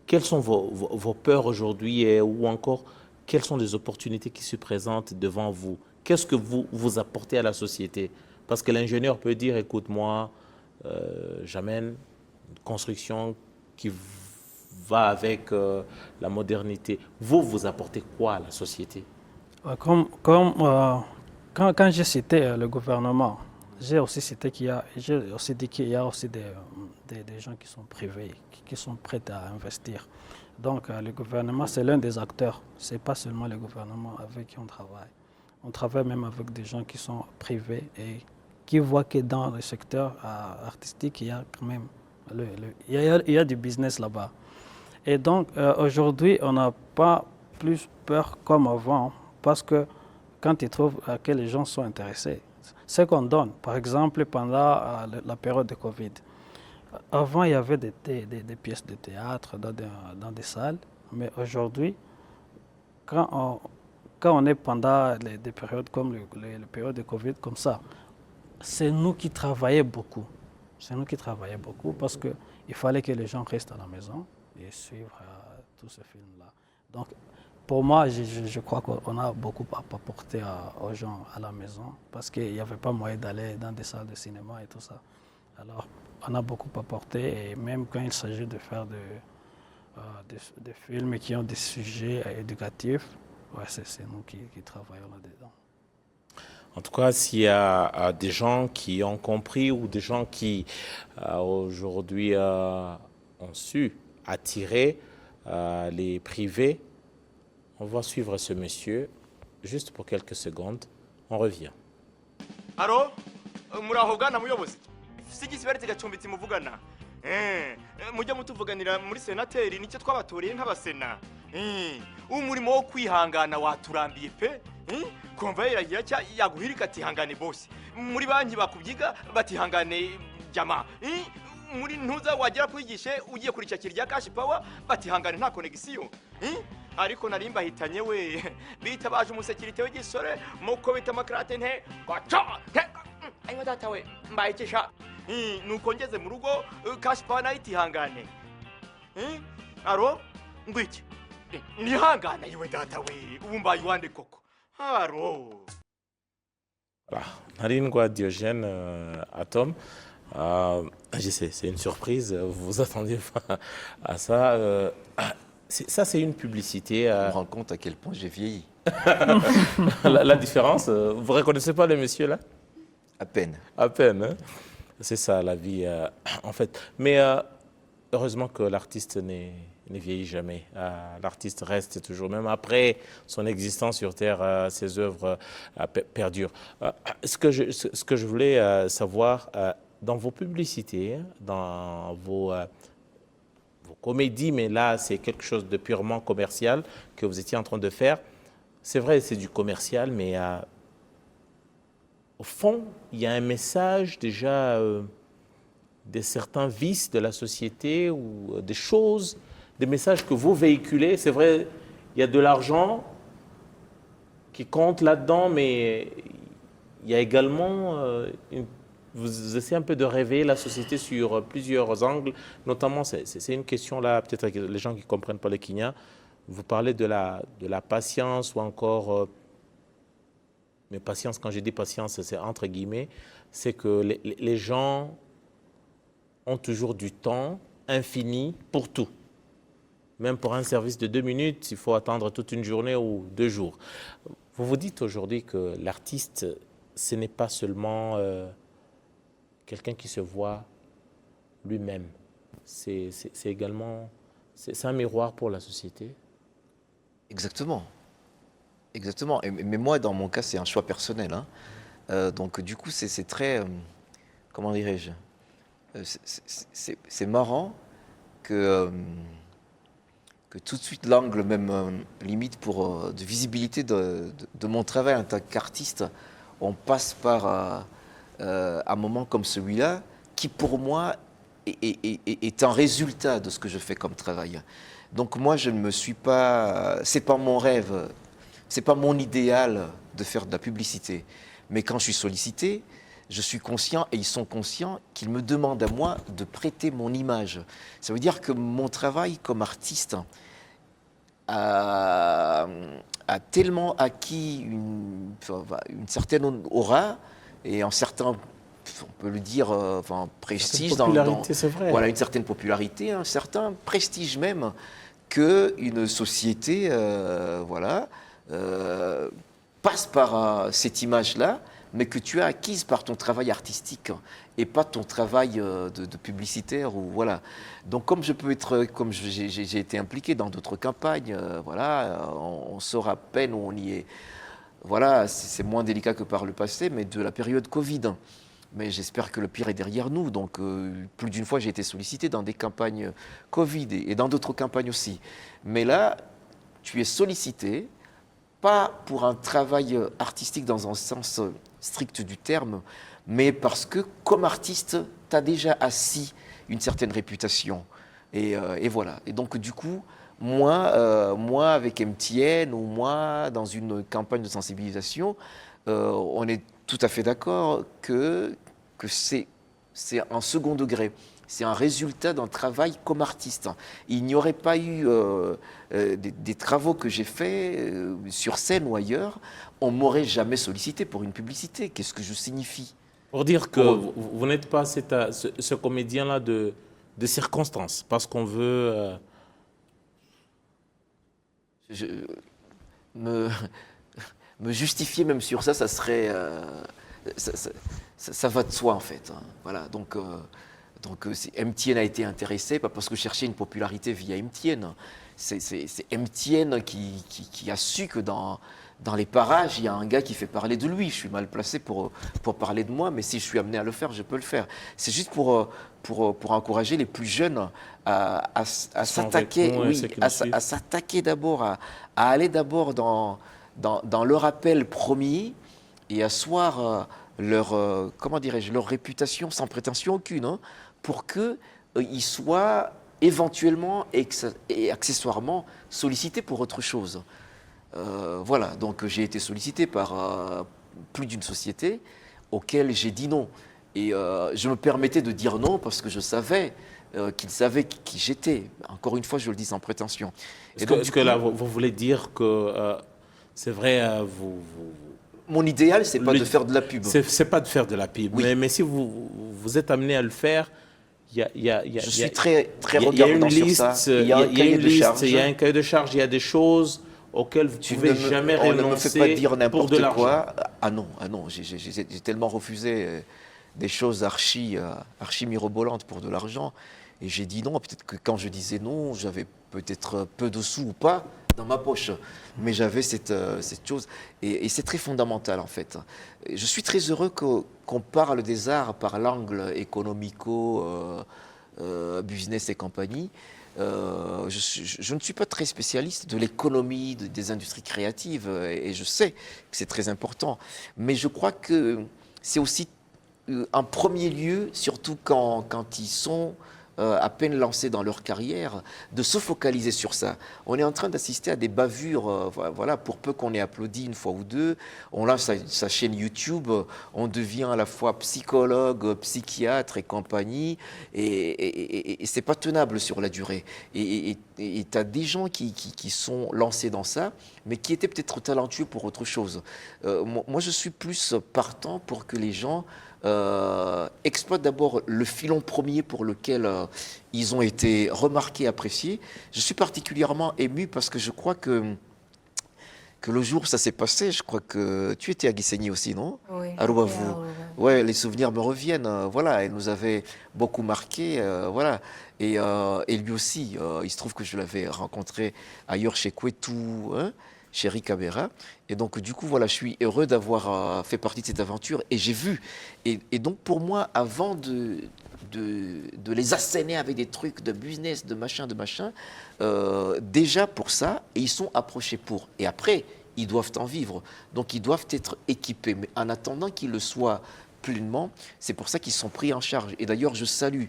Quelles sont vos peurs aujourd'hui ou encore quelles sont les opportunités qui se présentent devant vous? Qu'est-ce que vous apportez à la société? Parce que l'ingénieur peut dire, écoute, moi, j'amène une construction qui va avec la modernité. Vous apportez quoi à la société? Quand j'ai cité le gouvernement, j'ai aussi dit qu'il y a aussi des gens qui sont privés, qui sont prêts à investir. Donc le gouvernement, c'est l'un des acteurs. Ce n'est pas seulement le gouvernement avec qui on travaille. On travaille même avec des gens qui sont privés et qui voient que dans le secteur artistique, il y a quand même il y a du business là-bas. Et donc aujourd'hui, on n'a pas plus peur comme avant parce que quand ils trouvent que les gens sont intéressés, ce qu'on donne, par exemple, pendant la période de Covid, avant, il y avait des pièces de théâtre dans des salles, mais aujourd'hui, quand on est pendant des périodes comme les périodes de Covid, comme ça, c'est nous qui travaillons beaucoup. C'est nous qui travaillons beaucoup parce qu'il fallait que les gens restent à la maison et suivent tous ces films-là. Donc, pour moi, je crois qu'on a beaucoup à apporter aux gens à la maison parce qu'il n'y avait pas moyen d'aller dans des salles de cinéma et tout ça. Alors, on a beaucoup apporté et même quand il s'agit de faire des films qui ont des sujets éducatifs, ouais, c'est nous qui travaillons là-dedans. En tout cas, s'il y a des gens qui ont compris ou des gens qui aujourd'hui ont su attirer les privés, on va suivre ce monsieur juste pour quelques secondes. On revient. Allô? Muraho bwana muyobozi? Sigisi baretse gacumbitsi muvugana. Mujya mutuvuganira muri senateri nicyo twabatoreye nk'abasena. Umurimo wo kwihangana waturambiye pe. Kumva yiragira cya yaguhirika atihangane bose. Muri banki bakubyiga batihangane jama. Muri ntuza wagera kwigishe ugiye kuri cyakiri rya cash power batihangane nta connection. Ariko narimba hitanye we bita baje umusekirite w'igisore muko bita makrate nte kwacha ayo data we mbaye kisha nuko ngeze mu rugo cash power nayitihangane aro ngwiki nihangana yiwe data we ubu mbaye wande koko aro. Voilà, Narindwa Diogène Atom. Je sais, c'est une surprise, vous vous attendiez pas à ça. Ça, c'est une publicité. Je me rends compte à quel point j'ai vieilli. La différence, vous ne reconnaissez pas le monsieur là? À peine. À peine, hein? C'est ça la vie en fait. Mais heureusement que l'artiste ne vieillit jamais. L'artiste reste toujours, même après son existence sur Terre, ses œuvres perdurent. Ce que je voulais savoir, dans vos publicités, dans vos comédies, mais là, c'est quelque chose de purement commercial que vous étiez en train de faire. C'est vrai, c'est du commercial, mais au fond, il y a un message déjà de certains vices de la société ou des choses, des messages que vous véhiculez. C'est vrai, il y a de l'argent qui compte là-dedans, mais il y a également vous essayez un peu de réveiller la société sur plusieurs angles, notamment, c'est une question là, peut-être les gens qui ne comprennent pas le Kenya, vous parlez de la patience ou encore mais patience, quand je dis patience, c'est entre guillemets, c'est que les gens ont toujours du temps infini pour tout. Même pour un service de 2 minutes, il faut attendre toute une journée ou 2 jours. Vous vous dites aujourd'hui que l'artiste, ce n'est pas seulement quelqu'un qui se voit lui-même. C'est également, c'est un miroir pour la société. Exactement. Exactement. Mais moi, dans mon cas, c'est un choix personnel, hein. Donc, du coup, c'est très... comment dirais-je? C'est marrant que tout de suite l'angle même limite pour de visibilité de mon travail en tant qu'artiste, on passe par un moment comme celui-là qui pour moi est un résultat de ce que je fais comme travail. Donc moi je ne me suis pas, c'est pas mon rêve, c'est pas mon idéal de faire de la publicité, mais quand je suis sollicité, je suis conscient et ils sont conscients qu'ils me demandent à moi de prêter mon image. Ça veut dire que mon travail comme artiste a tellement acquis une certaine aura et un certain, on peut le dire, prestige, popularité, c'est vrai. Voilà, une certaine popularité, un certain prestige même, qu'une société passe par cette image-là, mais que tu as acquise par ton travail artistique et pas ton travail de publicitaire ou voilà. Donc comme j'ai été impliqué dans d'autres campagnes, on sort à peine où on y est. Voilà, c'est moins délicat que par le passé, mais de la période Covid. Mais j'espère que le pire est derrière nous. Donc plus d'une fois j'ai été sollicité dans des campagnes Covid et dans d'autres campagnes aussi. Mais là, tu es sollicité pas pour un travail artistique dans un sens strict du terme, mais parce que comme artiste, tu as déjà assis une certaine réputation. Et voilà. Et donc du coup, moi avec MTN ou moi dans une campagne de sensibilisation, on est tout à fait d'accord que c'est un second degré. C'est un résultat d'un travail comme artiste. Il n'y aurait pas eu des travaux que j'ai faits sur scène ou ailleurs, on m'aurait jamais sollicité pour une publicité. Qu'est-ce que je signifie? Pour dire que vous n'êtes pas ce comédien-là de circonstance, parce qu'on veut... Me justifier même sur ça, ça serait... ça va de soi en fait, hein. Voilà, donc MTN a été intéressé, pas parce que je cherchais une popularité via MTN. C'est MTN qui a su que dans les parages, il y a un gars qui fait parler de lui. Je suis mal placé pour parler de moi, mais si je suis amené à le faire, je peux le faire. C'est juste pour encourager les plus jeunes à s'attaquer, à s'attaquer d'abord, à aller d'abord dans leur appel promis et asseoir leur réputation sans prétention aucune, hein, pour qu'ils soient éventuellement et accessoirement sollicités pour autre chose. Voilà, donc j'ai été sollicité par plus d'une société auquel j'ai dit non. Et je me permettais de dire non parce que je savais qu'ils savaient qui j'étais. Encore une fois, je le dis sans prétention. Est-ce que là, vous voulez dire que c'est vrai, mon idéal, c'est pas de faire de la pub. C'est pas de faire de la pub, oui. Mais si vous êtes amené à le faire, je suis très regardant sur ça. Il y a une liste, il y a un cahier de charge, il y a des choses auxquelles vous ne pouvez jamais renoncer. On ne me fait pas dire n'importe quoi. Ah non, j'ai tellement refusé des choses archi mirobolantes pour de l'argent. Et j'ai dit non. Peut-être que quand je disais non, j'avais peut-être peu de sous ou pas dans ma poche. Mais j'avais cette chose. Et c'est très fondamental en fait. Je suis très heureux qu'on parle des arts par l'angle économico, business et compagnie. Je ne suis pas très spécialiste de l'économie, des industries créatives, et je sais que c'est très important. Mais je crois que c'est aussi en premier lieu, surtout quand ils sont à peine lancés dans leur carrière, de se focaliser sur ça. On est en train d'assister à des bavures, voilà, pour peu qu'on ait applaudi une fois ou deux, on lance sa chaîne YouTube, on devient à la fois psychologue, psychiatre et compagnie, et c'est pas tenable sur la durée. Et tu as des gens qui sont lancés dans ça, mais qui étaient peut-être talentueux pour autre chose. Moi, je suis plus partant pour que les gens exploitent d'abord le filon premier pour lequel ils ont été remarqués, appréciés. Je suis particulièrement ému parce que je crois que le jour où ça s'est passé, je crois que tu étais à Gisenyi aussi, non? Oui, À j'étais Rubavu. à Rubavu. Ouais, les souvenirs me reviennent. Voilà, elle nous avait beaucoup marqué. Voilà. Et lui aussi, il se trouve que je l'avais rencontré ailleurs chez Kwetu, hein, chez Ricabera. Et donc, du coup, voilà, je suis heureux d'avoir fait partie de cette aventure. Et j'ai vu. Et donc, pour moi, avant de les asséner avec des trucs de business, de machin, déjà pour ça, et ils sont approchés pour. Et après, ils doivent en vivre. Donc, ils doivent être équipés. Mais en attendant qu'ils le soient pleinement, c'est pour ça qu'ils sont pris en charge. Et d'ailleurs, je salue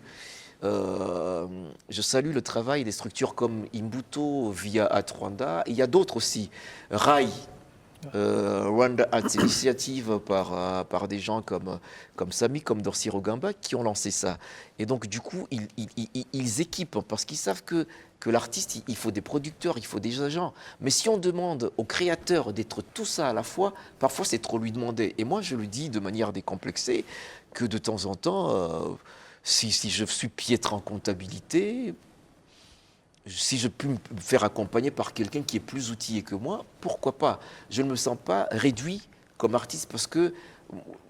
le travail des structures comme Imbuto via Rwanda. Il y a d'autres aussi. RAI, Rwanda Arts Initiative par des gens comme Sami, comme Dorsi Rogamba qui ont lancé ça. Et donc du coup, ils équipent parce qu'ils savent que l'artiste, il faut des producteurs, il faut des agents. Mais si on demande au créateur d'être tout ça à la fois, parfois c'est trop lui demander. Et moi, je le dis de manière décomplexée que de temps en temps, si je suis piètre en comptabilité, si je peux me faire accompagner par quelqu'un qui est plus outillé que moi, pourquoi pas? Je ne me sens pas réduit comme artiste parce que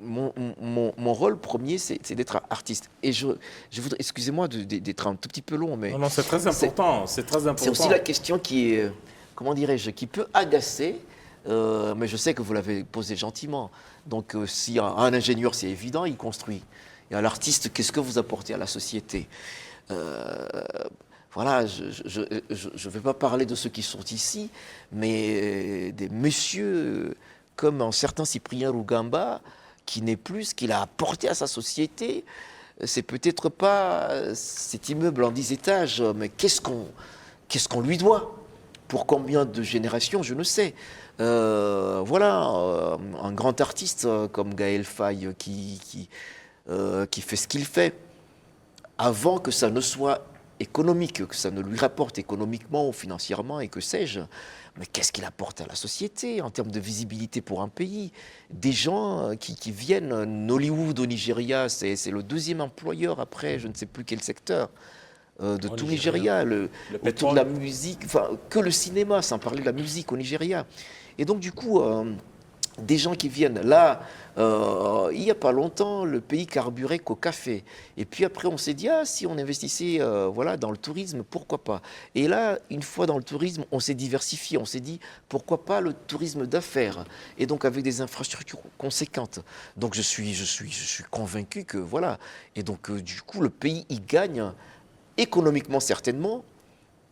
mon rôle premier, c'est d'être artiste. Et je voudrais, excusez-moi d'être un tout petit peu long, mais Non, c'est très important. C'est très important. c'est aussi la question qui est, comment dirais-je, qui peut agacer, mais je sais que vous l'avez posé gentiment. Donc, si un ingénieur, c'est évident, il construit. Et à l'artiste, qu'est-ce que vous apportez à la société? Voilà, je ne vais pas parler de ceux qui sont ici, mais des messieurs comme un certain Cyprien Rugamba, qui n'est plus ce qu'il a apporté à sa société. C'est peut-être pas cet immeuble en 10 étages, mais qu'est-ce qu'on lui doit? Pour combien de générations, je ne sais. Voilà, un grand artiste comme Gaël Faye qui fait ce qu'il fait, avant que ça ne soit économique, que ça ne lui rapporte économiquement ou financièrement et que sais-je, mais qu'est-ce qu'il apporte à la société en termes de visibilité pour un pays? Des gens qui viennent, Nollywood au Nigeria, c'est le deuxième employeur après, je ne sais plus quel secteur, de tout Nigeria, autour de la musique, enfin, que le cinéma, sans parler de la musique au Nigeria. Et donc du coup, des gens qui viennent là, il n'y a pas longtemps, le pays carburait qu'au café. Et puis après, on s'est dit, ah, si on investissait voilà, dans le tourisme, pourquoi pas? Et là, une fois dans le tourisme, on s'est diversifié. On s'est dit, pourquoi pas le tourisme d'affaires? Et donc avec des infrastructures conséquentes. Donc je suis convaincu que voilà. Et donc du coup, le pays y gagne économiquement certainement.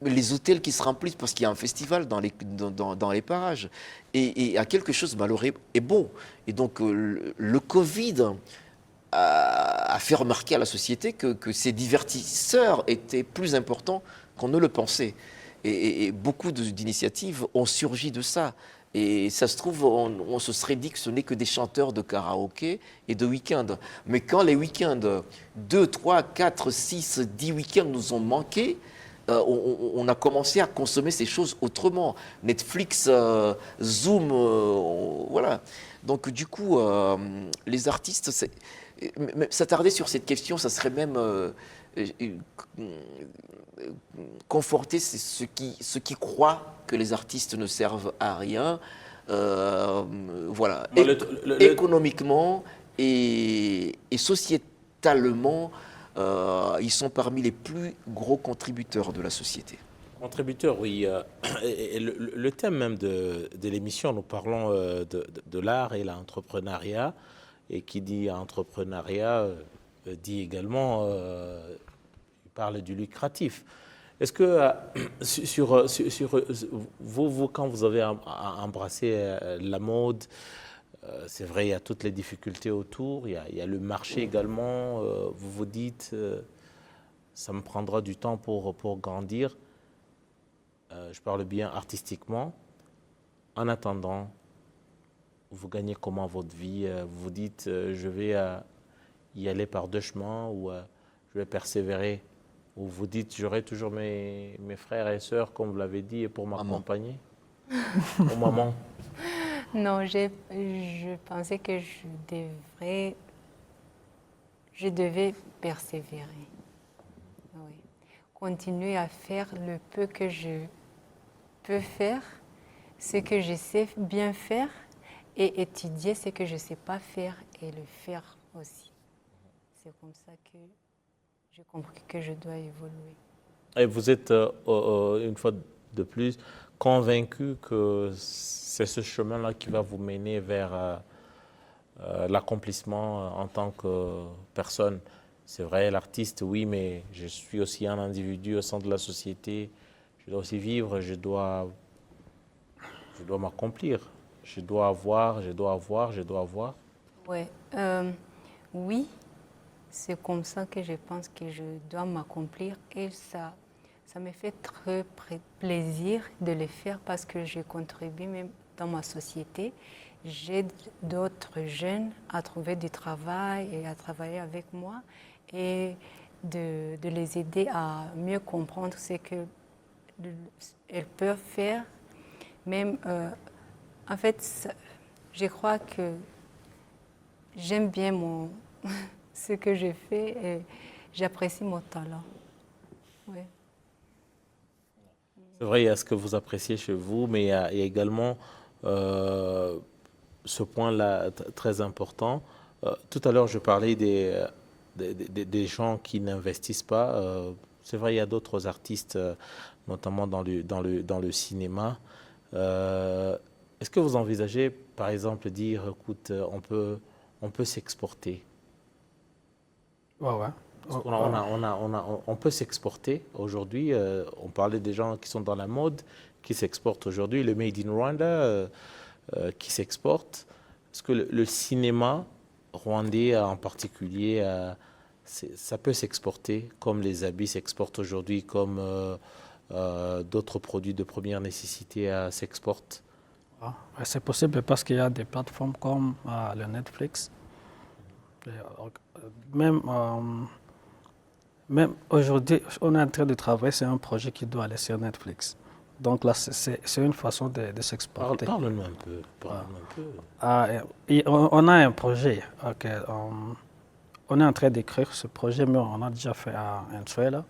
Les hôtels qui se remplissent parce qu'il y a un festival dans les parages. Et à quelque chose malheureux et bon. Et donc le Covid a fait remarquer à la société que ces divertisseurs étaient plus importants qu'on ne le pensait. Et beaucoup d'initiatives ont surgi de ça. Et ça se trouve, on se serait dit que ce n'est que des chanteurs de karaoké et de week-end. Mais quand les week-ends, 2, 3, 4, 6, 10 week-ends nous ont manqué, on a commencé à consommer ces choses autrement. Netflix, Zoom, voilà. Donc du coup, les artistes, s'attarder sur cette question, ça serait même conforter ceux qui croient que les artistes ne servent à rien. Voilà. Économiquement et sociétalement, ils sont parmi les plus gros contributeurs de la société. Contributeurs, oui. Et le thème même de l'émission, nous parlons de l'art et l'entrepreneuriat. Et qui dit entrepreneuriat dit également, il parle du lucratif. Est-ce que sur vous, quand vous avez embrassé la mode, c'est vrai, il y a toutes les difficultés autour, il y a le marché également, vous vous dites, ça me prendra du temps pour grandir. Je parle bien artistiquement. En attendant, vous gagnez comment votre vie? Vous vous dites, je vais y aller par deux chemins ou je vais persévérer? Ou vous dites, j'aurai toujours mes frères et sœurs, comme vous l'avez dit, pour m'accompagner? Ou maman? Non, je pensais que je devais persévérer. Oui. Continuer à faire le peu que je peux faire, ce que je sais bien faire, et étudier ce que je ne sais pas faire et le faire aussi. C'est comme ça que j'ai compris que je dois évoluer. Et vous êtes, une fois de plus, convaincu que c'est ce chemin-là qui va vous mener vers l'accomplissement en tant que personne. C'est vrai, l'artiste, oui, mais je suis aussi un individu au sein de la société. Je dois aussi vivre, je dois m'accomplir. Je dois avoir. Ouais, oui, c'est comme ça que je pense que je dois m'accomplir et ça me fait très plaisir de le faire parce que je contribue même dans ma société. J'aide d'autres jeunes à trouver du travail et à travailler avec moi et de les aider à mieux comprendre ce qu'elles peuvent faire. Même, en fait, je crois que j'aime bien ce que je fais et j'apprécie mon talent. Ouais. C'est vrai, il y a ce que vous appréciez chez vous, mais il y a également ce point-là très important. Tout à l'heure, je parlais des gens qui n'investissent pas. C'est vrai, il y a d'autres artistes, notamment dans le cinéma. Est-ce que vous envisagez, par exemple, dire, écoute, on peut s'exporter? Ouais, ouais. Parce on peut s'exporter aujourd'hui. On parlait des gens qui sont dans la mode, qui s'exportent aujourd'hui. Le Made in Rwanda qui s'exporte. Est-ce que le cinéma rwandais en particulier, ça peut s'exporter comme les habits s'exportent aujourd'hui, comme d'autres produits de première nécessité s'exportent? Ah, c'est possible parce qu'il y a des plateformes comme le Netflix. Même, même aujourd'hui, on est en train de travailler sur un projet qui doit aller sur Netflix. Donc là, c'est une façon de s'exporter. Parle-nous un peu. On a un projet. On est en train d'écrire ce projet, mais on a déjà fait un trailer.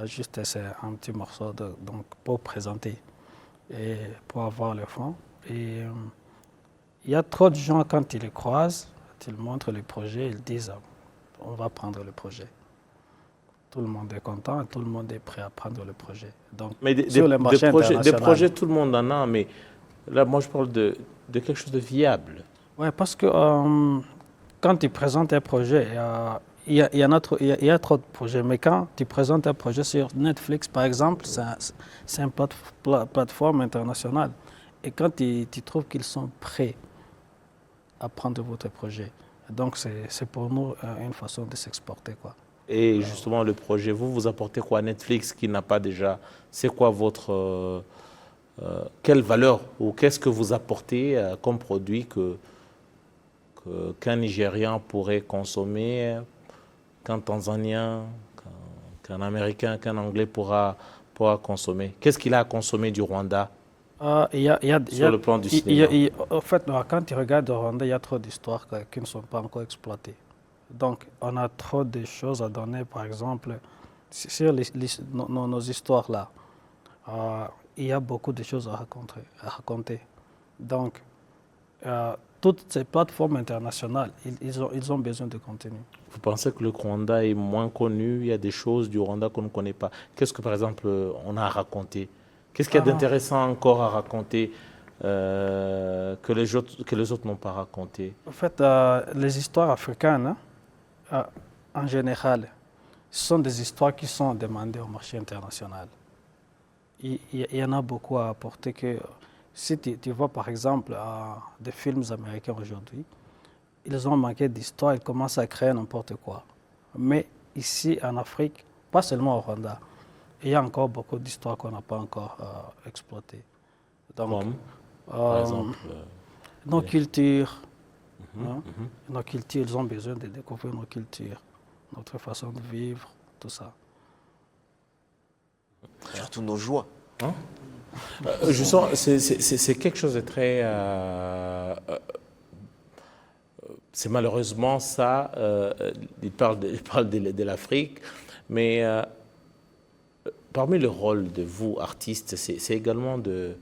Juste, c'est un petit morceau donc, pour présenter et pour avoir le fond. Et il y a trop de gens, quand ils le croisent, ils montrent le projet, ils disent on va prendre le projet. Tout le monde est content et tout le monde est prêt à prendre le projet. Donc, mais sur le marché international, des projets, tout le monde en a, mais là, moi, je parle de quelque chose de viable. Oui, parce que quand tu présentes un projet, il y a trop de projets, mais quand tu présentes un projet sur Netflix, par exemple, c'est une plateforme internationale. Et quand tu trouves qu'ils sont prêts à prendre votre projet, donc c'est pour nous une façon de s'exporter, quoi. Et justement, le projet, vous apportez quoi à Netflix qui n'a pas déjà? C'est quoi votre... quelle valeur ou qu'est-ce que vous apportez comme produit qu'un Nigérian pourrait consommer, qu'un Tanzanien, qu'un Américain, qu'un Anglais pourra consommer? Qu'est-ce qu'il a à consommer du Rwanda sur le plan du cinéma? En fait, quand tu regardes le Rwanda, il y a trop d'histoires qui ne sont pas encore exploitées. Donc, on a trop de choses à donner, par exemple, sur nos histoires là. Il y a beaucoup de choses à raconter. Donc, toutes ces plateformes internationales, ils ont besoin de contenu. Vous pensez que le Rwanda est moins connu? Il y a des choses du Rwanda qu'on ne connaît pas. Qu'est-ce que, par exemple, on a à raconter? Qu'est-ce qu'il y a d'intéressant encore à raconter que les autres n'ont pas raconté? En fait, les histoires africaines, en général, ce sont des histoires qui sont demandées au marché international. Il y en a beaucoup à apporter que si tu vois par exemple des films américains aujourd'hui, ils ont manqué d'histoire, ils commencent à créer n'importe quoi. Mais ici en Afrique, pas seulement au Rwanda. Il y a encore beaucoup d'histoires qu'on n'a pas encore exploitées. Donc, Comme, par exemple, nos cultures, nos cultures, ils ont besoin de découvrir nos cultures, notre façon de vivre, tout ça. Surtout nos joies. je sens, c'est quelque chose de très... c'est malheureusement ça, il parle de l'Afrique, mais parmi le rôle de vous, artistes, c'est également de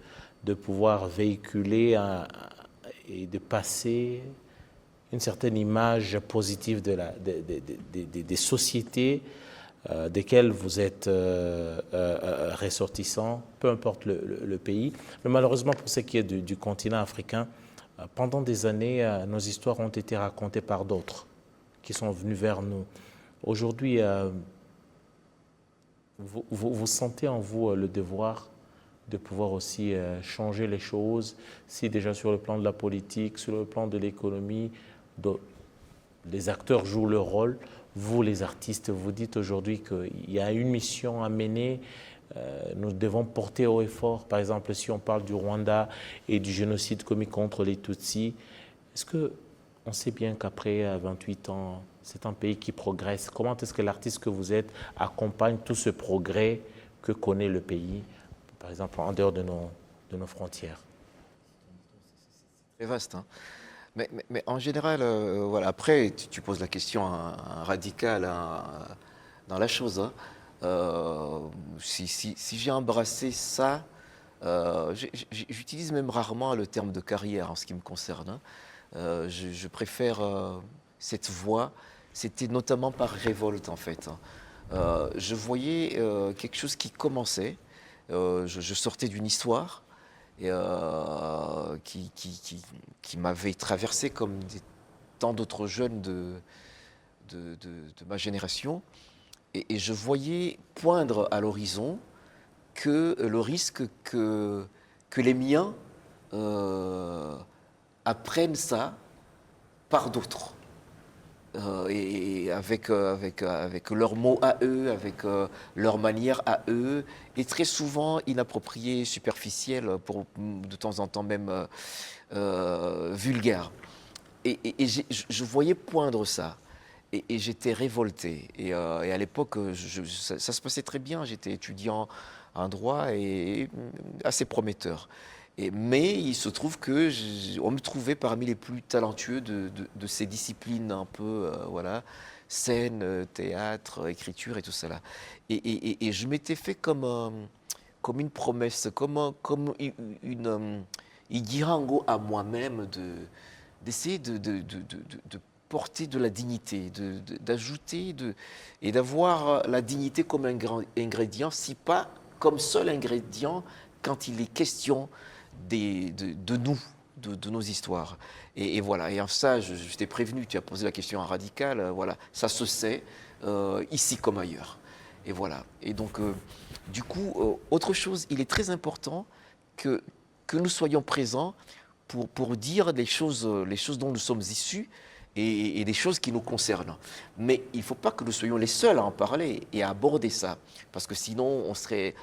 pouvoir véhiculer et de passer une certaine image positive des sociétés desquelles vous êtes ressortissant, peu importe le pays. Mais malheureusement, pour ce qui est du continent africain, pendant des années, nos histoires ont été racontées par d'autres qui sont venus vers nous. Aujourd'hui, vous sentez en vous le devoir de pouvoir aussi changer les choses, si déjà sur le plan de la politique, sur le plan de l'économie, les acteurs jouent leur rôle. Vous, les artistes, vous dites aujourd'hui qu'il y a une mission à mener. Nous devons porter haut et fort. Par exemple, si on parle du Rwanda et du génocide commis contre les Tutsis, est-ce qu'on sait bien qu'après 28 ans, c'est un pays qui progresse? Comment est-ce que l'artiste que vous êtes accompagne tout ce progrès que connaît le pays, par exemple, en dehors de nos frontières? C'est vaste, hein. Mais en général, voilà. Après, tu poses la question radicale dans la chose, hein. Si j'ai embrassé ça, j'utilise même rarement le terme de carrière en ce qui me concerne, hein. Je préfère cette voie. C'était notamment par révolte, en fait, hein. Je voyais quelque chose qui commençait. Je sortais d'une histoire et, qui m'avait traversé comme tant d'autres jeunes de ma génération. Et je voyais poindre à l'horizon que le risque que les miens apprennent ça par d'autres. Et avec leurs mots à eux, avec leur manière à eux, et très souvent inappropriés, superficiels, de temps en temps même vulgaires. Et je voyais poindre ça. Et j'étais révolté. Et à l'époque, ça se passait très bien. J'étais étudiant en droit et assez prometteur. Mais il se trouve qu'on me trouvait parmi les plus talentueux de ces disciplines un peu, voilà, scène, théâtre, écriture et tout cela. Et je m'étais fait comme une promesse, comme une igirango à moi-même d'essayer de porter de la dignité, d'ajouter et d'avoir la dignité comme un grand ingrédient, si pas comme seul ingrédient quand il est question de nous, de nos histoires. Et voilà, et en ça, je t'ai prévenu, tu as posé la question en radical, voilà, ça se sait, ici comme ailleurs. Et voilà. Et donc, du coup, autre chose, il est très important que nous soyons présents pour dire les choses dont nous sommes issus, et des choses qui nous concernent. Mais il ne faut pas que nous soyons les seuls à en parler et à aborder ça, parce que sinon on serait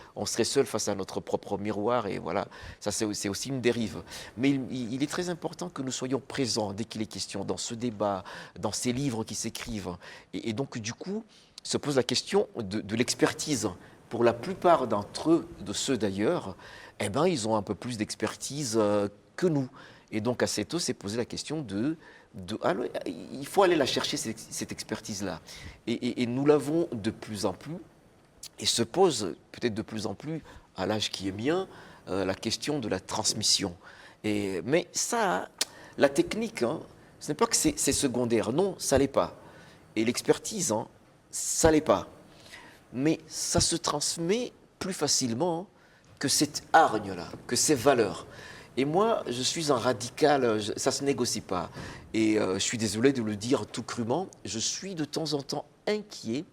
seuls face à notre propre miroir, et voilà, ça c'est aussi une dérive. Mais il est très important que nous soyons présents dès qu'il est question dans ce débat, dans ces livres qui s'écrivent. Et donc du coup, se pose la question de l'expertise. Pour la plupart d'entre eux, de ceux d'ailleurs, eh ben, ils ont un peu plus d'expertise que nous. Et donc assez tôt, s'est posé la question il faut aller la chercher, cette expertise-là. Et nous l'avons de plus en plus, et se pose peut-être de plus en plus, à l'âge qui est mien, la question de la transmission. Mais ça, la technique, hein, ce n'est pas que c'est secondaire, non, ça ne l'est pas. Et l'expertise, hein, ça ne l'est pas. Mais ça se transmet plus facilement que cette hargne-là, que ces valeurs. Et moi, je suis un radical, ça ne se négocie pas. Et je suis désolé de le dire tout crûment, je suis de temps en temps inquiet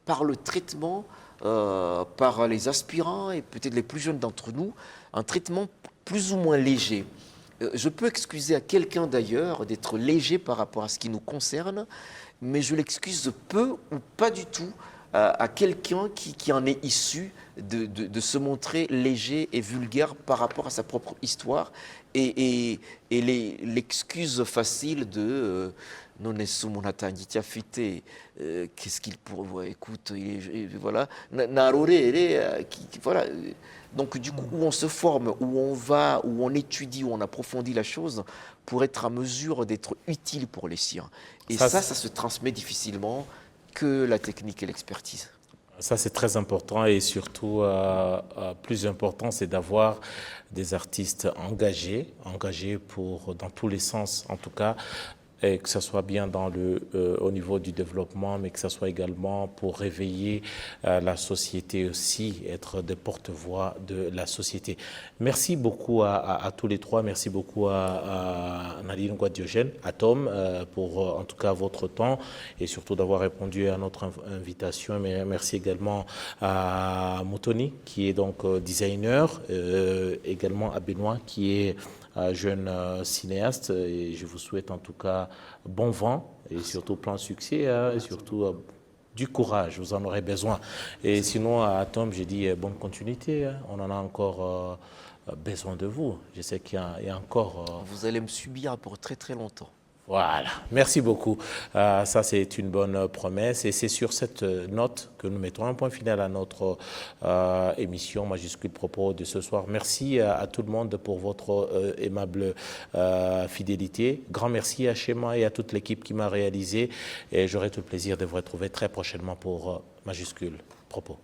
par le traitement, par les aspirants et peut-être les plus jeunes d'entre nous, un traitement plus ou moins léger. Je peux excuser à quelqu'un d'ailleurs d'être léger par rapport à ce qui nous concerne, mais je l'excuse peu ou pas du tout à quelqu'un qui en est issu de se montrer léger et vulgaire par rapport à sa propre histoire et l'excuse facile de non nessuno n'atangi afite qu'est-ce qu'il pourrait écoute voilà voilà. Donc du coup où on se forme, où on va, où on étudie, où on approfondit la chose pour être à mesure d'être utile pour les siens. Et ça se transmet difficilement que la technique et l'expertise. Ça, c'est très important et surtout, plus important, c'est d'avoir des artistes engagés dans tous les sens, en tout cas, et que ce soit bien au niveau du développement, mais que ce soit également pour réveiller la société aussi, être des porte-voix de la société. Merci beaucoup à tous les trois, merci beaucoup à Nadine Guadiogène, à Tom, pour en tout cas votre temps et surtout d'avoir répondu à notre invitation. Mais merci également à Motoni, qui est donc designer, également à Benoît, qui est jeune cinéaste, et je vous souhaite en tout cas bon vent et surtout plein succès et surtout du courage, vous en aurez besoin. Et sinon à Tom, j'ai dit bonne continuité, on en a encore besoin de vous. Je sais qu'il y a encore... Vous allez me subir pour très très longtemps. Voilà, merci beaucoup. Ça, c'est une bonne promesse. Et c'est sur cette note que nous mettons un point final à notre émission Majuscule Propos de ce soir. Merci à tout le monde pour votre aimable fidélité. Grand merci à Shema et à toute l'équipe qui m'a réalisé. Et j'aurai tout le plaisir de vous retrouver très prochainement pour Majuscule Propos.